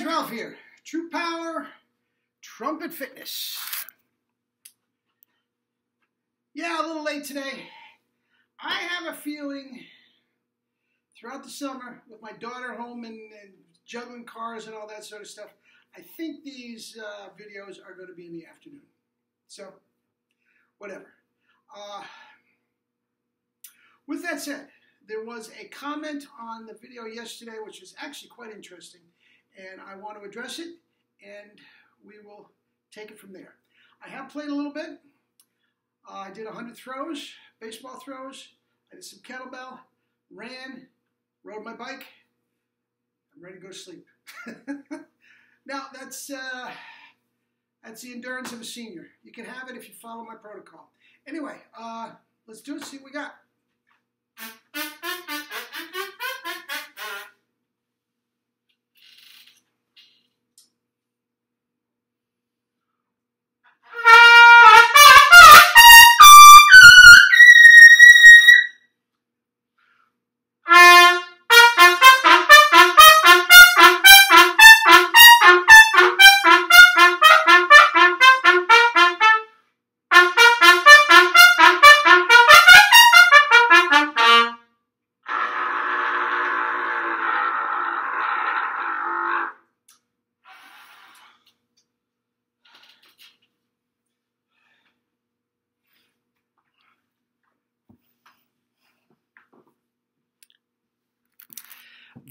Ralph here. True Power Trumpet Fitness. Yeah, a little late today. I have a feeling throughout the summer with my daughter home and juggling cars and all that sort of stuff, I think these videos are going to be in the afternoon. So, whatever. With that said, there was a comment on the video yesterday which was actually quite interesting, and I want to address it, and we will take it from there. I have played a little bit. I did 100 throws, baseball throws. I did some kettlebell, ran, rode my bike. I'm ready to go to sleep. Now, that's the endurance of a senior. You can have it if you follow my protocol. Anyway, let's do it, see what we got.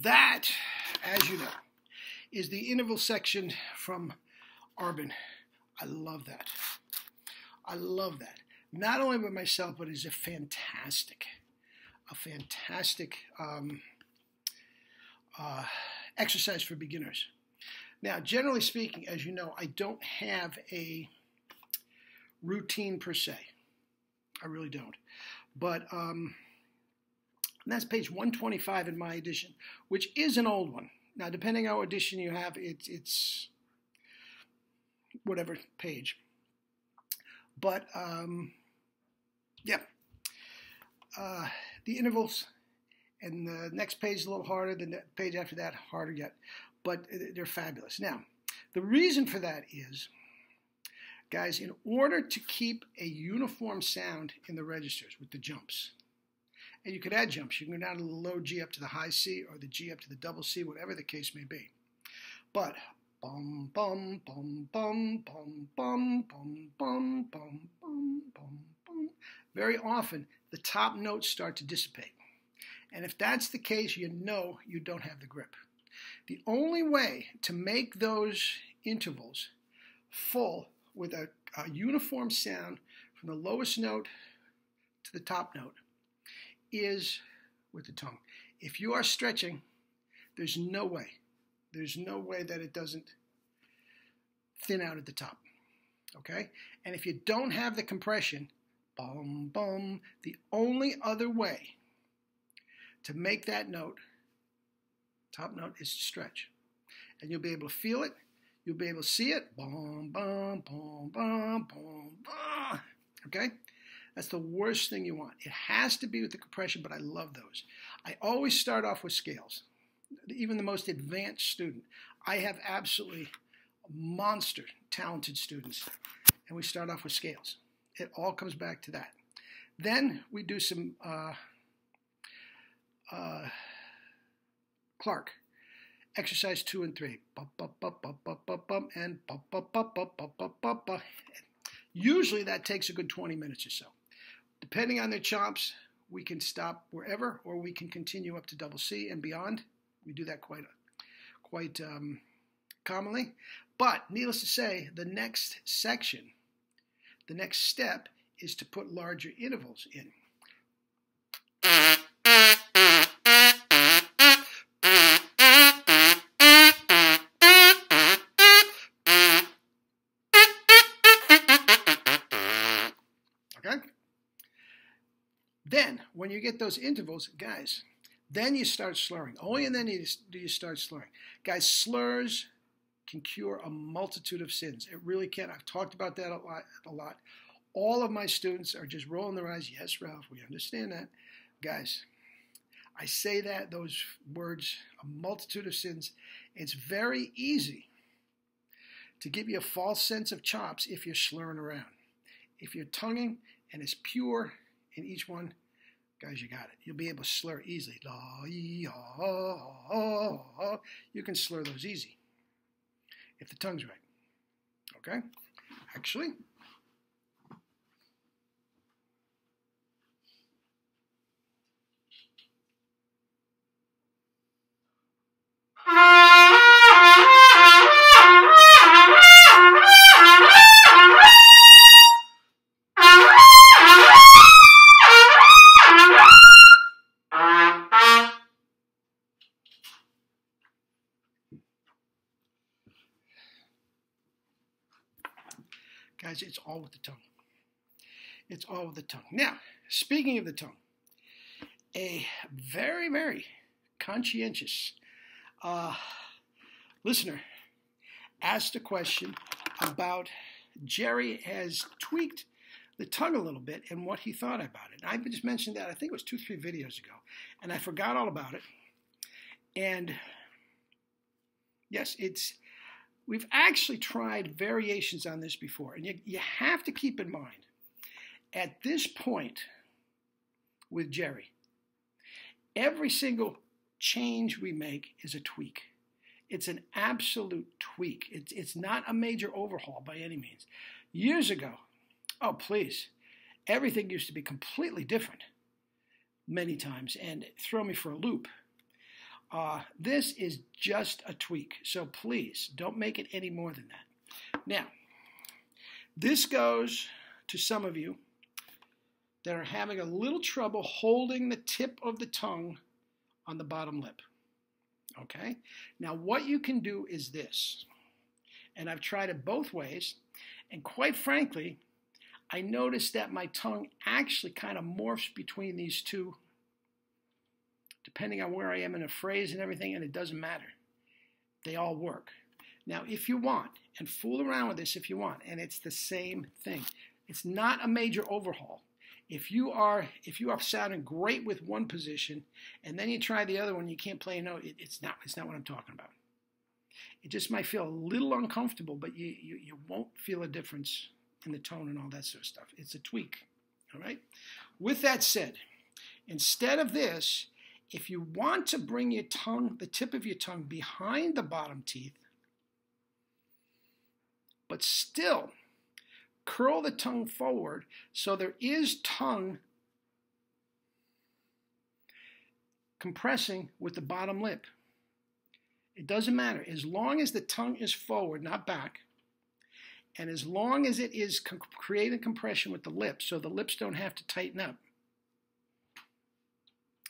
That, as you know, is the interval section from Arbonne. I love that. I love that. Not only by myself, but it's a fantastic exercise for beginners. Now, generally speaking, as you know, I don't have a routine per se. I really don't. But and that's page 125 in my edition, which is an old one. Now, depending on what edition you have, it's whatever page. But, yeah. The intervals, and the next page is a little harder, the page after that, harder yet. But they're fabulous. Now, the reason for that is, guys, in order to keep a uniform sound in the registers with the jumps, and you could add jumps. You can go down to the low G up to the high C, or the G up to the double C, whatever the case may be. But bum bum bum bum bum bum bum bum bum bum bum bum. Very often, the top notes start to dissipate, and if that's the case, you know you don't have the grip. The only way to make those intervals full with a uniform sound from the lowest note to the top note is with the tongue. If you are stretching, there's no way that it doesn't thin out at the top, okay? And if you don't have the compression, bum, bum, the only other way to make that note, top note, is to stretch. And you'll be able to feel it, you'll be able to see it, bum, bum, bum, bum, bum, bum, okay? That's the worst thing you want. It has to be with the compression, but I love those. I always start off with scales. Even the most advanced student. I have absolutely monster talented students, and we start off with scales. It all comes back to that. Then we do some Clark. Exercise 2 and 3. And usually that takes a good 20 minutes or so. Depending on their chops, we can stop wherever, or we can continue up to double C and beyond. We do that quite commonly. But needless to say, the next section, the next step, is to put larger intervals in. Then, when you get those intervals, guys, then you start slurring. Only and then do you start slurring. Guys, slurs can cure a multitude of sins. It really can. I've talked about that a lot. All of my students are just rolling their eyes. Yes, Ralph, we understand that. Guys, I say those words, a multitude of sins. It's very easy to give you a false sense of chops if you're slurring around. If you're tonguing and it's pure in each one, guys, you got it. You'll be able to slur easily. You can slur those easy if the tongue's right. Okay? Actually, guys, it's all with the tongue. It's all with the tongue. Now, speaking of the tongue, a very, very conscientious listener asked a question about Jerry has tweaked the tongue a little bit and what he thought about it. I just mentioned that, I think it was 2-3 videos ago, and I forgot all about it. And yes, we've actually tried variations on this before, and you have to keep in mind, at this point with Jerry, every single change we make is a tweak. It's an absolute tweak. It's not a major overhaul by any means. Years ago, oh please, everything used to be completely different many times and throw me for a loop. This is just a tweak, so please don't make it any more than that. Now, this goes to some of you that are having a little trouble holding the tip of the tongue on the bottom lip. Okay? Now, what you can do is this, and I've tried it both ways, and quite frankly, I noticed that my tongue actually kind of morphs between these two, depending on where I am in a phrase and everything, and it doesn't matter. They all work. Now, if you want, and fool around with this if you want, and it's the same thing. It's not a major overhaul. If you are sounding great with one position, and then you try the other one, you can't play a note, it's not what I'm talking about. It just might feel a little uncomfortable, but you won't feel a difference in the tone and all that sort of stuff. It's a tweak, all right? With that said, instead of this, if you want to bring your tongue, the tip of your tongue behind the bottom teeth, but still curl the tongue forward so there is tongue compressing with the bottom lip. It doesn't matter. As long as the tongue is forward, not back, and as long as it is creating compression with the lips so the lips don't have to tighten up,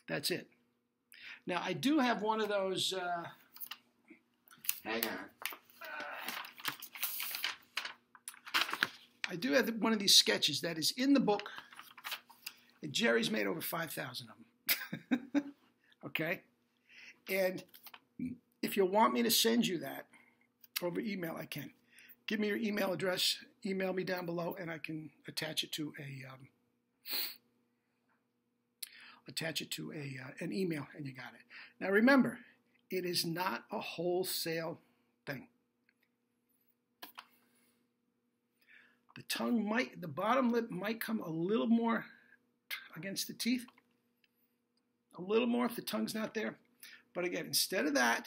that's it. Now, I do have one of those, hang on. I do have one of these sketches that is in the book. And Jerry's made over 5,000 of them. Okay? And if you want me to send you that over email, I can. Give me your email address, email me down below, and I can attach it to an email, and you got it. Now remember, it is not a wholesale thing. The bottom lip might come a little more against the teeth, a little more if the tongue's not there. But again, instead of that,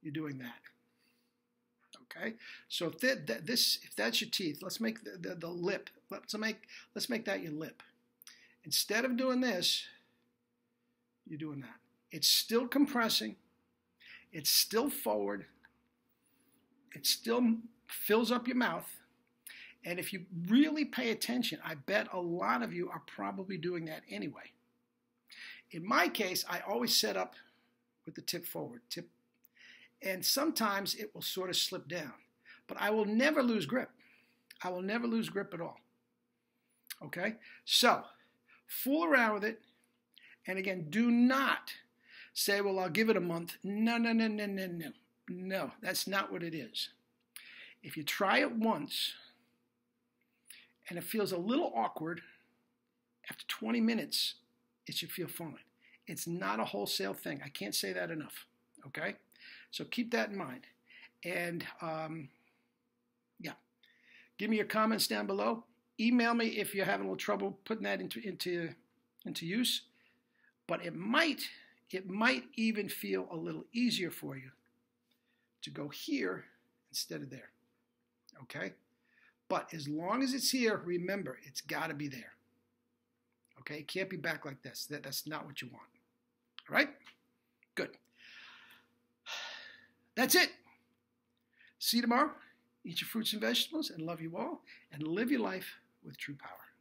you're doing that. Okay, so if that's your teeth, let's make the lip. Let's make that your lip. Instead of doing this, you're doing that. It's still compressing. It's still forward. It still fills up your mouth. And if you really pay attention, I bet a lot of you are probably doing that anyway. In my case, I always set up with the tip forward. And sometimes it will sort of slip down. But I will never lose grip. I will never lose grip at all. Okay? So, fool around with it. And again, do not say, well, I'll give it a month. No. No, that's not what it is. If you try it once and it feels a little awkward, after 20 minutes, it should feel fine. It's not a wholesale thing. I can't say that enough. Okay? So keep that in mind. And yeah, give me your comments down below. Email me if you're having a little trouble putting that into use. But it might even feel a little easier for you to go here instead of there. Okay? But as long as it's here, remember, it's got to be there. Okay? It can't be back like this. That's not what you want. All right? Good. That's it. See you tomorrow. Eat your fruits and vegetables and love you all and live your life with true power.